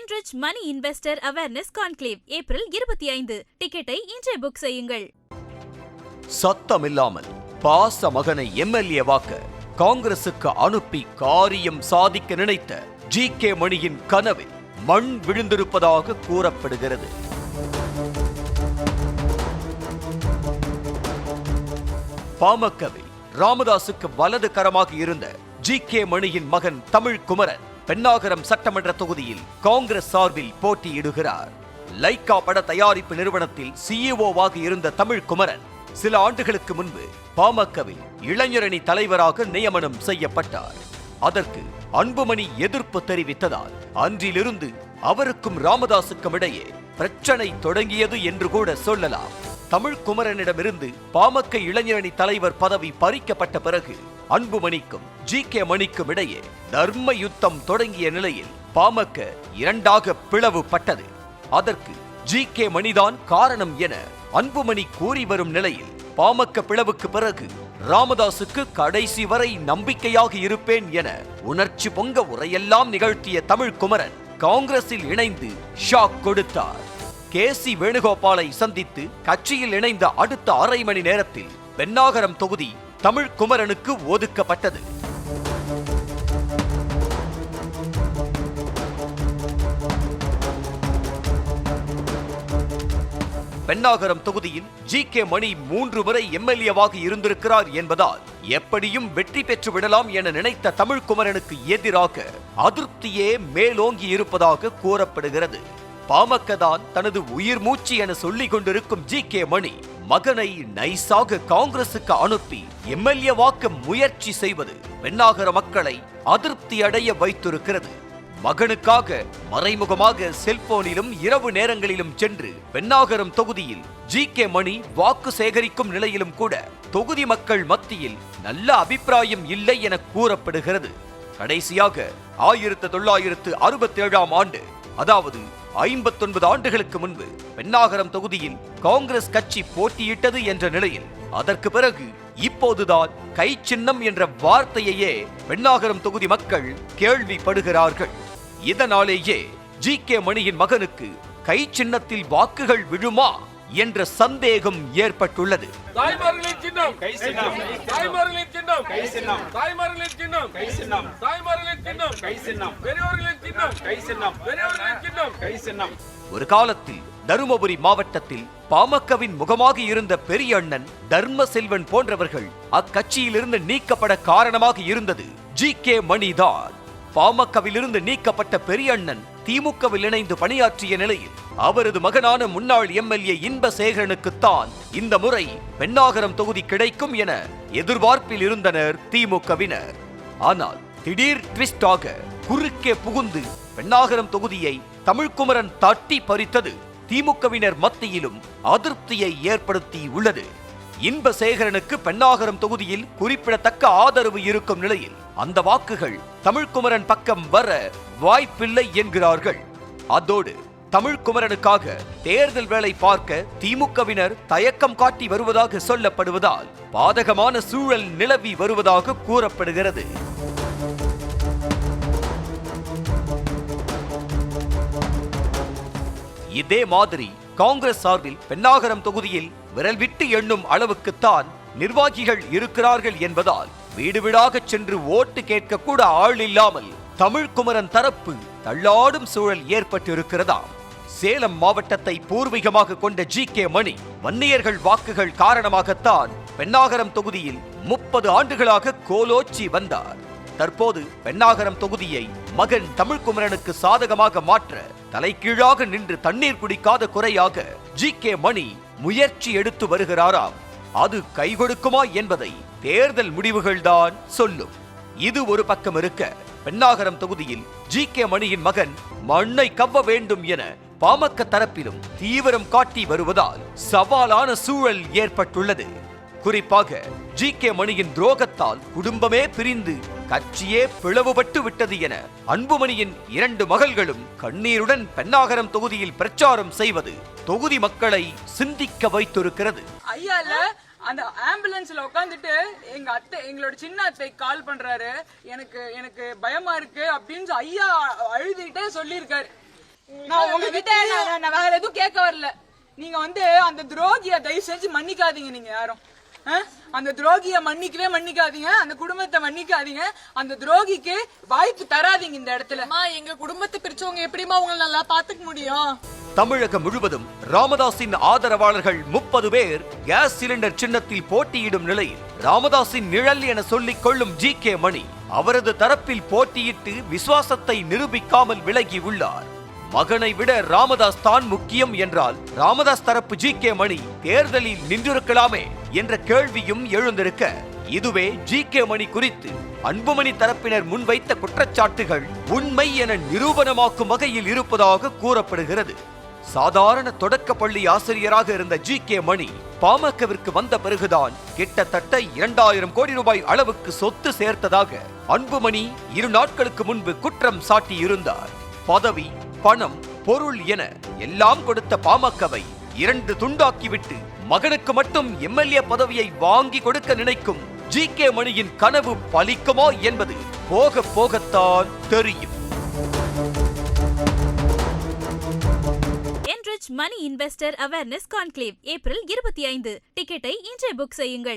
Enrich Money Investor Awareness Conclave April 25. டிக்கெட்டை இன்றே book செய்யுங்கள். சத்தமில்லாமல் பாச மகனை எம்எல்ஏவாக்க காங்கிரசுக்கு அனுப்பி காரியம் சாதிக்க நினைத்த ஜி.கே. மணியின் கனவில் மண் விழுந்திருப்பதாக கூறப்படுகிறது. பாமகவில் ராமதாசுக்கு வலது கரமாக இருந்த ஜி.கே. மணியின் மகன் தமிழ்குமரன் பென்னாகரம் சட்டமன்ற தொகுதியில் காங்கிரஸ் சார்பில் போட்டியிடுகிறார். லைகா பட தயாரிப்பு நிறுவனத்தில் சிஇஓவாக இருந்த தமிழ்குமரன் சில ஆண்டுகளுக்கு முன்பு பாமகவில் இளைஞரணி தலைவராக நியமனம் செய்யப்பட்டார். அதற்கு அன்புமணி எதிர்ப்பு தெரிவித்ததால் அன்றிலிருந்து அவருக்கும் ராமதாசுக்கும் இடையே பிரச்சனை தொடங்கியது என்று கூட சொல்லலாம். தமிழ்குமரனிடமிருந்து பாமக இளைஞரணி தலைவர் பதவி பறிக்கப்பட்ட பிறகு அன்புமணிக்கும் ஜி.கே. மணிக்கும் இடையே தர்ம யுத்தம் தொடங்கிய நிலையில் பாமக இரண்டாக பிளவுபட்டது. அதற்கு ஜி.கே. மணிதான் காரணம் என அன்புமணி கூறி வரும் நிலையில் பாமக பிளவுக்கு பிறகு ராமதாசுக்கு கடைசி வரை நம்பிக்கையாக இருப்பேன் என உணர்ச்சி பொங்க உரையெல்லாம் நிகழ்த்திய தமிழ்குமரன் காங்கிரஸில் இணைந்து ஷாக் கொடுத்தார். கே.சி. வேணுகோபாலை சந்தித்து கட்சியில் இணைந்த அடுத்த அரை மணி நேரத்தில் பென்னாகரம் தொகுதி தமிழ்குமரனுக்கு ஒதுக்கப்பட்டது. பென்னாகரம் தொகுதியில் ஜி.கே. மணி 3 முறை எம்எல்ஏவாக இருந்திருக்கிறார் என்பதால் எப்படியும் வெற்றி பெற்று விடலாம் என நினைத்த தமிழ்குமரனுக்கு எதிராக அதிருப்தியே மேலோங்கி இருப்பதாக கூறப்படுகிறது. பாமக தான் தனது உயிர் மூச்சு என சொல்லிக் கொண்டிருக்கும் ஜி.கே. மணி மகனை நைசாக காங்கிரசுக்கு அனுப்பி எம்எல்ஏவாக்க முயற்சி செய்வது பென்னாகர மக்களை அதிருப்தி அடைய வைத்திருக்கிறது. மகனுக்காக மறைமுகமாக செல்போனிலும் இரவு நேரங்களிலும் சென்று பென்னாகரம் தொகுதியில் ஜி.கே. மணி வாக்கு சேகரிக்கும் நிலையிலும் கூட தொகுதி மக்கள் மத்தியில் நல்ல அபிப்பிராயம் இல்லை என கூறப்படுகிறது. கடைசியாக 1967ஆம் ஆண்டு, அதாவது 59 ஆண்டுகளுக்கு முன்பு பென்னாகரம் தொகுதியில் காங்கிரஸ் கட்சி போட்டியிட்டது என்ற நிலையில் அதற்கு பிறகு இப்போதுதான் கை சின்னம் என்ற வார்த்தையையே பென்னாகரம் தொகுதி மக்கள் கேள்விப்படுகிறார்கள். இதனாலேயே ஜி.கே. மணியின் மகனுக்கு கை சின்னத்தில் வாக்குகள் விழுமா என்ற சந்தேகம் ஏற்பட்டுள்ளது. ஒரு காலத்தில் தருமபுரி மாவட்டத்தில் பாமகவின் முகமாக இருந்த பெரிய அண்ணன் தர்மசெல்வன் போன்றவர்கள் அக்கட்சியிலிருந்து நீக்கப்பட காரணமாக இருந்தது ஜி.கே. மணிதான். பாமகவிலிருந்து நீக்கப்பட்ட பெரிய அண்ணன் திமுகவில் இணைந்து பணியாற்றிய நிலையில் அவரது மகனான முன்னாள் எம்எல்ஏ இன்பசேகரனுக்குத்தான் இந்த முறை பென்னாகரம் தொகுதி கிடைக்கும் என எதிர்பார்ப்பில் இருந்தனர் திமுகவினர். ஆனால் திடீர் ட்விஸ்டாக குறுக்கே புகுந்து பென்னாகரம் தொகுதியை தமிழ்குமரன் தட்டி பறித்தது திமுகவினர் மத்தியிலும் அதிருப்தியை ஏற்படுத்தி உள்ளது. இன்பசேகரனுக்கு பென்னாகரம் தொகுதியில் குறிப்பிடத்தக்க ஆதரவு இருக்கும் நிலையில் அந்த வாக்குகள் தமிழ்குமரன் பக்கம் வர வாய்ப்பில்லை என்கிறார்கள். அதோடு தமிழ்குமரனுக்காக தேர்தல் வேலை பார்க்க திமுகவினர் தயக்கம் காட்டி வருவதாக சொல்லப்படுவதால் பாதகமான சூழல் நிலவி வருவதாக கூறப்படுகிறது. இதே மாதிரி காங்கிரஸ் சார்பில் பென்னாகரம் தொகுதியில் விரல் விட்டு எண்ணும் அளவுக்குத்தான் நிர்வாகிகள் இருக்கிறார்கள் என்பதால் வீடு வீடாக சென்று ஓட்டு கேட்க கூட ஆள் இல்லாமல் தமிழ்குமரன் தரப்பு தள்ளாடும் சூழல் ஏற்பட்டிருக்கிறதாம். சேலம் மாவட்டத்தை பூர்வீகமாக கொண்ட ஜி.கே. மணி வன்னியர்கள் வாக்குகள் காரணமாகத்தான் பென்னாகரம் தொகுதியில் 30 ஆண்டுகளாக கோலோச்சி வந்தார். தற்போது பென்னாகரம் தொகுதியை மகன் தமிழ்குமரனுக்கு சாதகமாக மாற்ற தலைகீழாக நின்று தண்ணீர் குடிக்காத குறையாக ஜி.கே. மணி முயற்சி எடுத்து வருகிறாராம். அது கை கொடுக்குமா என்பதை தேர்தல் முடிவுகள்தான் சொல்லும். இது ஒரு பக்கம் இருக்க, பென்னாகரம் தொகுதியில் ஜி.கே. மணியின் மகன் மண்ணை கவ்வ வேண்டும் என பாமக தரப்பிலும் தீவிரம் காட்டி வருவதால் சவாலான சூழல் ஏற்பட்டுள்ளது. குறிப்பாக ஜி.கே. மணியின் துரோகத்தால் குடும்பமே பிரிந்து கட்சியே பிளவுபட்டு விட்டது என அன்புமணியின் 2 மகள்களும் கண்ணீருடன் பென்னாகரம் தொகுதியில் பிரச்சாரம் செய்வது தொகுதி மக்களை சிந்திக்க வைத்திருக்கிறது. அந்த ஆம்புலன்ஸ்ல உட்காந்துட்டு எங்க அத்தை, எங்களோட சின்ன அத்தை கால் பண்றாரு, எனக்கு பயமா இருக்கு அப்படின்னு ஐயா அழுதுகிட்டே சொல்லியிருக்காரு. நான் உங்ககிட்ட நான் வேற எதுவும் கேட்க வரல. நீங்க வந்து அந்த துரோகிய தயவு செஞ்சு மன்னிக்காதீங்க. நீங்க யாரும் அந்த துரோகிய மன்னிக்காதீங்க. அந்த குடும்பத்தை மன்னிக்காதீங்க. அந்த துரோகிக்கு வாய்ப்பு தராதீங்க இந்த இடத்துல. எங்க குடும்பத்தை பிரிச்சவங்க எப்படிமா உங்களை நல்லா பாத்துக்க முடியும்? தமிழகம் முழுவதும் ராமதாஸின் ஆதரவாளர்கள் 30 பேர் கேஸ் சிலிண்டர் சின்னத்தில் போட்டியிடும் நிலையில் ராமதாஸின் நிழல் என சொல்லிக் கொள்ளும் ஜி.கே. மணி அவரது தரப்பில் போட்டியிட்டு விசுவாசத்தை நிரூபிக்காமல் விலகி உள்ளார். மகனை விட ராமதாஸ் தான் முக்கியம் என்றால் ராமதாஸ் தரப்பு ஜி.கே. மணி தேர்தலில் நின்றிருக்கலாமே என்ற கேள்வியும் எழுந்திருக்க, இதுவே ஜி.கே. மணி குறித்து அன்புமணி தரப்பினர் முன்வைத்த குற்றச்சாட்டுகள் உண்மை என நிரூபணமாக்கும் வகையில் இருப்பதாக கூறப்படுகிறது. சாதாரண தொடக்க பள்ளி ஆசிரியராக இருந்த ஜி.கே. மணி பாமகவிற்கு வந்த பிறகுதான் கிட்டத்தட்ட 2000 கோடி ரூபாய் அளவுக்கு சொத்து சேர்த்ததாக அன்புமணி 2 நாட்களுக்கு முன்பு குற்றம் சாட்டியிருந்தார். பதவி, பணம், பொருள் என எல்லாம் கொடுத்த பாமகவை 2 துண்டாக்கிவிட்டு மகனுக்கு மட்டும் எம்எல்ஏ பதவியை வாங்கி கொடுக்க நினைக்கும் ஜி.கே. மணியின் கனவு பலிக்குமா என்பது போக போகத்தான் தெரியும். Enrich money investor awareness conclave April 25. டிக்கெட்டை இன்றே புக் செய்யுங்கள்.